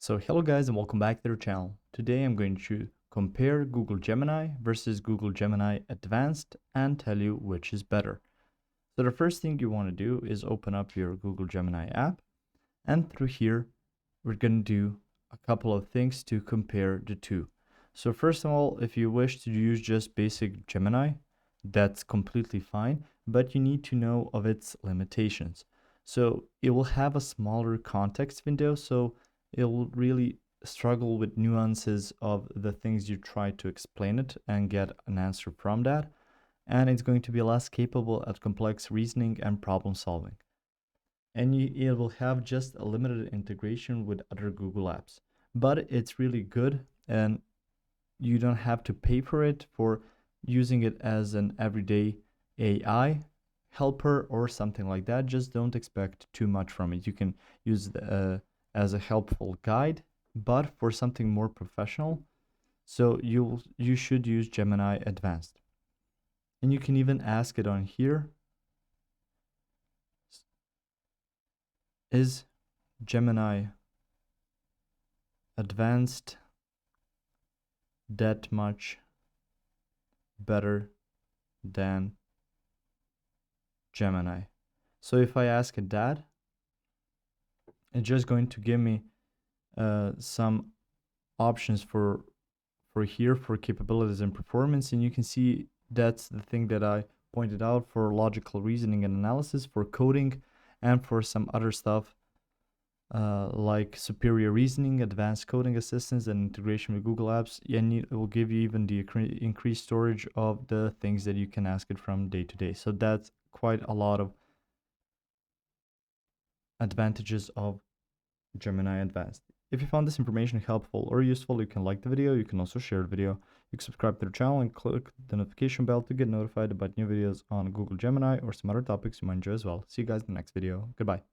So hello guys and welcome back to the channel. Today I'm going to compare Google Gemini versus Google Gemini Advanced and tell you which is better. So the first thing you want to do is open up your Google Gemini app, and through here we're going to do a couple of things to compare the two. So first of all, if you wish to use just basic Gemini, that's completely fine, but you need to know of its limitations. So it will have a smaller context window, so it will really struggle with nuances of the things you try to explain it and get an answer from that. And it's going to be less capable at complex reasoning and problem solving. And it will have just a limited integration with other Google apps. But it's really good, and you don't have to pay for it for using it as an everyday AI helper or something like that. Just don't expect too much from it. You can use it as a helpful guide, but for something more professional, so you should use Gemini Advanced. And you can even ask it on here, is Gemini Advanced that much better than Gemini? So if I ask it that, it's just going to give me some options for here for capabilities and performance, and you can see that's the thing that I pointed out for logical reasoning and analysis, for coding, and for some other stuff like superior reasoning, advanced coding assistance, and integration with Google Apps. And it will give you even the increased storage of the things that you can ask it from day to day. So that's quite a lot of advantages of Gemini Advanced. If you found this information helpful or useful, you can like the video. You can also share the video. You can subscribe to the channel and click the notification bell to get notified about new videos on Google Gemini or some other topics you might enjoy as well. See you guys in the next video. Goodbye.